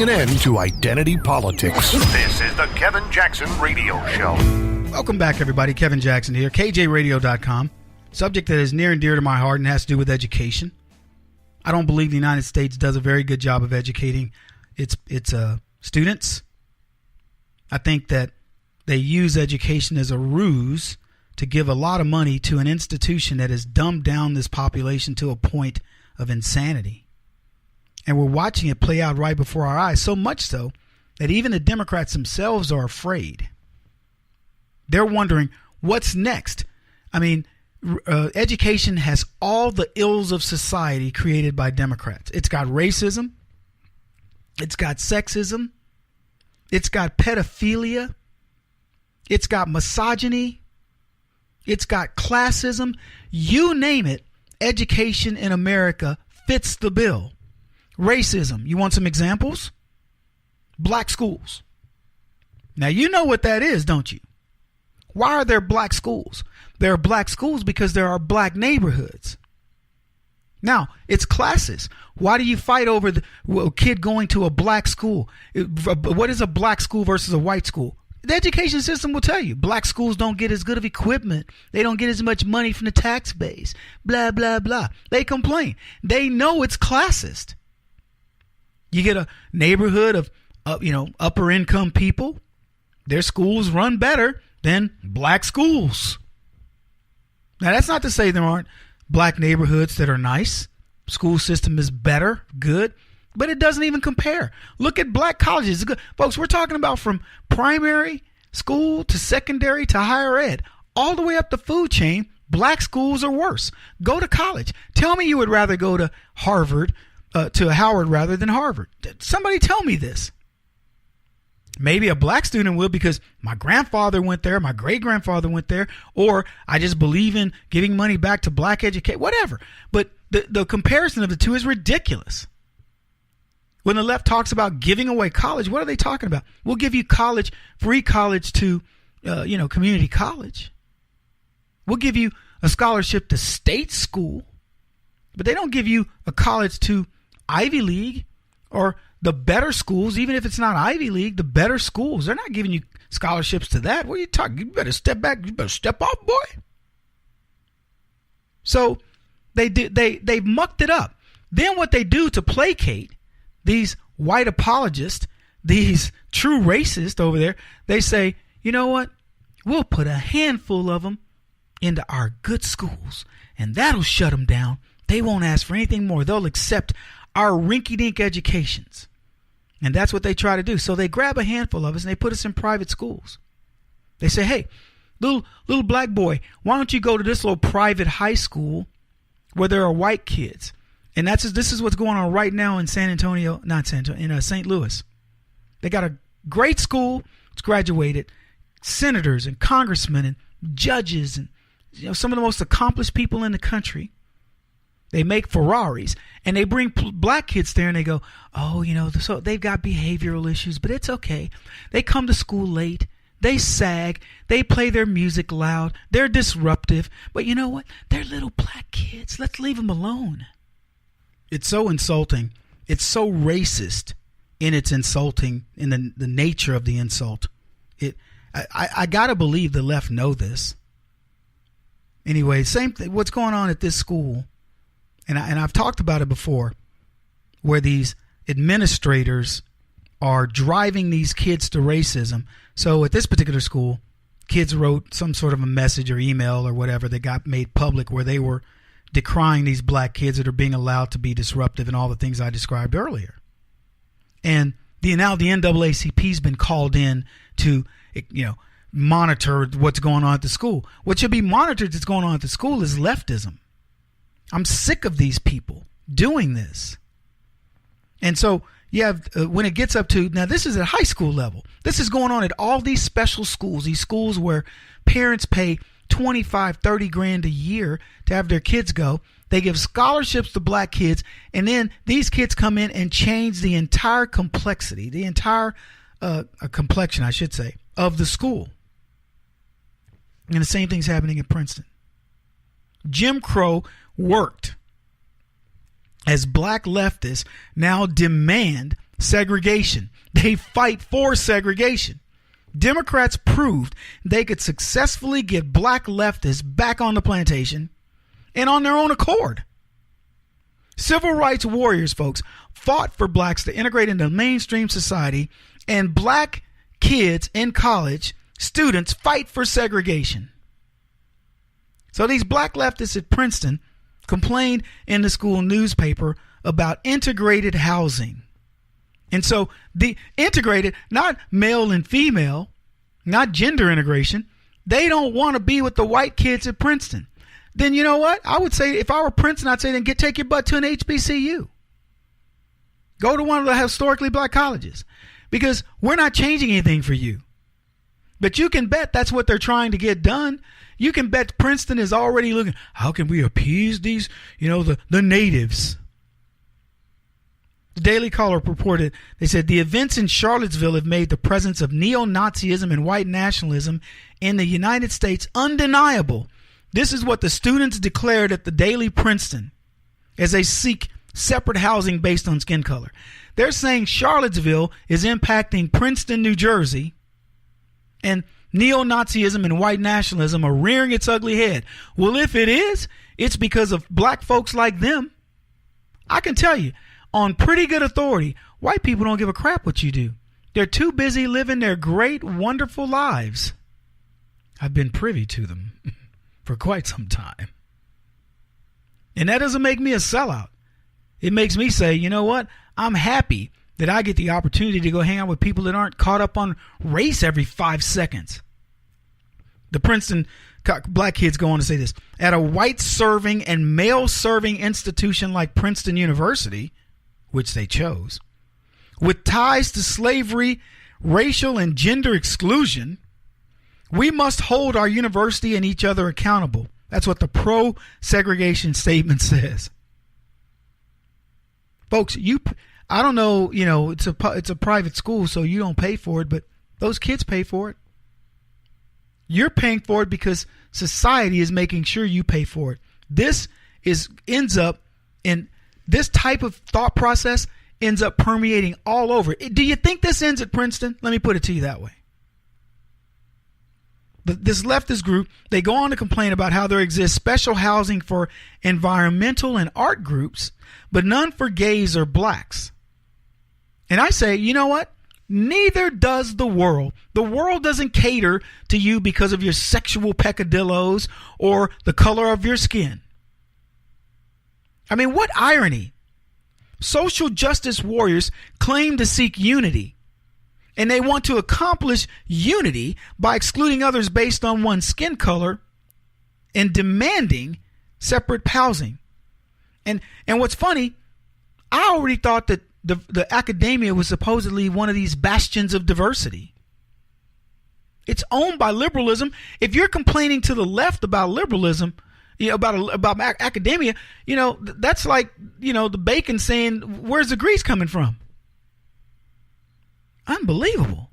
putting an end to identity politics. This is the Kevin Jackson Radio Show. Welcome back, everybody. Kevin Jackson here, KJRadio.com. Subject that is near and dear to my heart and has to do with education. I don't believe the United States does a very good job of educating its students. I think that they use education as a ruse to give a lot of money to an institution that has dumbed down this population to a point of insanity. And we're watching it play out right before our eyes, so much so that even the Democrats themselves are afraid. They're wondering, what's next? I mean, education has all the ills of society created by Democrats. It's got racism. It's got sexism. It's got pedophilia. It's got misogyny. It's got classism. You name it, education in America fits the bill. Racism. You want some examples? Black schools. Now, you know what that is, don't you? Why are there black schools? There are black schools because there are black neighborhoods. Now, it's classes. Why do you fight over a kid going to a black school? What is a black school versus a white school? The education system will tell you. Black schools don't get as good of equipment. They don't get as much money from the tax base. Blah, blah, blah. They complain. They know it's classist. You get a neighborhood of upper income people. Their schools run better than black schools. Now, that's not to say there aren't black neighborhoods that are nice. School system is better, good, but it doesn't even compare. Look at black colleges. Folks, we're talking about from primary school to secondary to higher ed, all the way up the food chain. Black schools are worse. Go to college. Tell me you would rather go to Howard rather than Harvard. Somebody tell me this. Maybe a black student will because my grandfather went there, my great-grandfather went there, or I just believe in giving money back to black education, whatever. But the comparison of the two is ridiculous. When the left talks about giving away college, what are they talking about? We'll give you free college to, community college. We'll give you a scholarship to state school, but they don't give you a college to Ivy League or the better schools. Even if it's not Ivy League, the better schools, they're not giving you scholarships to that. What are you talking? You better step back. You better step off, boy. So they've mucked it up. Then what they do to placate these white apologists, these true racists over there, they say, you know what? We'll put a handful of them into our good schools, and that'll shut them down. They won't ask for anything more. They'll accept our rinky-dink educations. And that's what they try to do. So they grab a handful of us and they put us in private schools. They say, hey, little black boy, why don't you go to this little private high school where there are white kids? And this is what's going on right now in St. Louis. They got a great school. It's graduated senators and congressmen and judges and some of the most accomplished people in the country. They make Ferraris and they bring black kids there and they go, so they've got behavioral issues, but it's okay. They come to school late. They sag. They play their music loud. They're disruptive. But you know what? They're little black kids. Let's leave them alone. It's so insulting. It's so racist in its insulting, in the nature of the insult. I got to believe the left know this. Anyway, same thing. What's going on at this school? And I've talked about it before, where these administrators are driving these kids to racism. So at this particular school, kids wrote some sort of a message or email or whatever that got made public where they were decrying these black kids that are being allowed to be disruptive and all the things I described earlier. And now the NAACP's been called in to, monitor what's going on at the school. What should be monitored that's going on at the school is leftism. I'm sick of these people doing this. And so you have, when it gets up to, now this is at high school level. This is going on at all these special schools, these schools where parents pay 25, 30 grand a year to have their kids go. They give scholarships to black kids. And then these kids come in and change the entire complexity, the entire complexion, I should say, of the school. And the same thing's happening at Princeton. Jim Crow worked as black leftists now demand segregation. They fight for segregation. Democrats proved they could successfully get black leftists back on the plantation and on their own accord. Civil rights warriors, folks, fought for blacks to integrate into mainstream society, and black kids in college, students, fight for segregation. So these black leftists at Princeton complained in the school newspaper about integrated housing. And so the integrated, not male and female, not gender integration, they don't want to be with the white kids at Princeton. Then you know what? I would say if I were Princeton, I'd say then take your butt to an HBCU. Go to one of the historically black colleges, because we're not changing anything for you. But you can bet that's what they're trying to get done. You can bet Princeton is already looking, how can we appease these, the natives? The Daily Caller reported, they said, the events in Charlottesville have made the presence of neo-Nazism and white nationalism in the United States undeniable. This is what the students declared at the Daily Princeton as they seek separate housing based on skin color. They're saying Charlottesville is impacting Princeton, New Jersey, and neo-Nazism and white nationalism are rearing its ugly head. Well, if it is, it's because of black folks like them. I can tell you, on pretty good authority, white people don't give a crap what you do. They're too busy living their great, wonderful lives. I've been privy to them for quite some time. And that doesn't make me a sellout. It makes me say, you know what? I'm happy that I get the opportunity to go hang out with people that aren't caught up on race every 5 seconds. The Princeton black kids go on to say this. At a white-serving and male-serving institution like Princeton University, which they chose, with ties to slavery, racial and gender exclusion, we must hold our university and each other accountable. That's what the pro-segregation statement says. Folks, I don't know, it's a private school, so you don't pay for it, but those kids pay for it. You're paying for it because society is making sure you pay for it. This ends up in this type of thought process ends up permeating all over. Do you think this ends at Princeton? Let me put it to you that way. This leftist group, they go on to complain about how there exists special housing for environmental and art groups, but none for gays or blacks. And I say, you know what? Neither does the world. The world doesn't cater to you because of your sexual peccadillos or the color of your skin. I mean, what irony. Social justice warriors claim to seek unity, and they want to accomplish unity by excluding others based on one's skin color and demanding separate housing. And what's funny, I already thought that the academia was supposedly one of these bastions of diversity. It's owned by liberalism. If you're complaining to the left about liberalism, about academia, that's like, the bacon saying, where's the grease coming from? Unbelievable.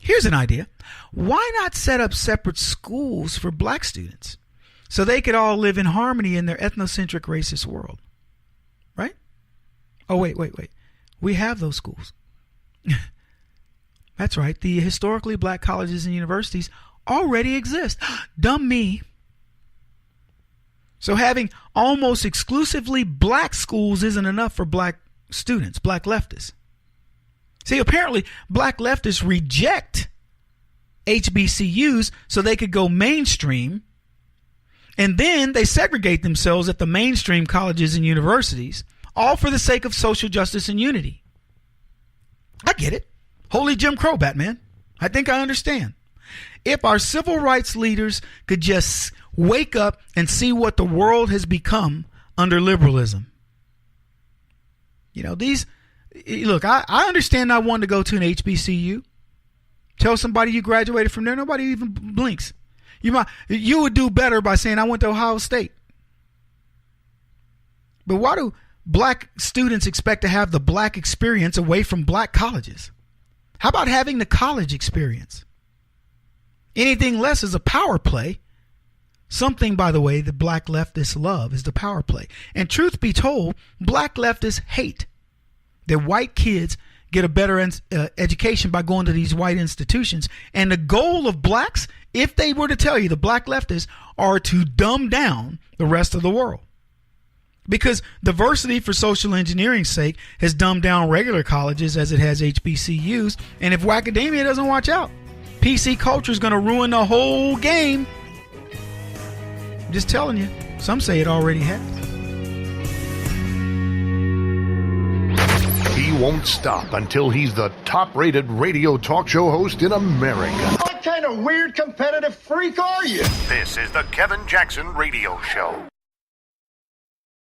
Here's an idea. Why not set up separate schools for black students so they could all live in harmony in their ethnocentric racist world? Right? Oh, wait. We have those schools. That's right. The historically black colleges and universities already exist. Dumb me. So having almost exclusively black schools isn't enough for black students, black leftists. See, apparently black leftists reject HBCUs so they could go mainstream, and then they segregate themselves at the mainstream colleges and universities, all for the sake of social justice and unity. I get it. Holy Jim Crow, Batman. I think I understand. If our civil rights leaders could just wake up and see what the world has become under liberalism. Look, I understand not wanting to go to an HBCU. Tell somebody you graduated from there, nobody even blinks. You would do better by saying I went to Ohio State. But why do black students expect to have the black experience away from black colleges? How about having the college experience? Anything less is a power play. Something, by the way, the black leftists love is the power play. And truth be told, black leftists hate that white kids get a better education by going to these white institutions. And the goal of blacks, if they were to tell you, the black leftists, are to dumb down the rest of the world. Because diversity, for social engineering's sake, has dumbed down regular colleges as it has HBCUs. And if academia doesn't watch out, PC culture is going to ruin the whole game. I'm just telling you. Some say it already has. He won't stop until he's the top-rated radio talk show host in America. What kind of weird competitive freak are you? This is the Kevin Jackson Radio Show.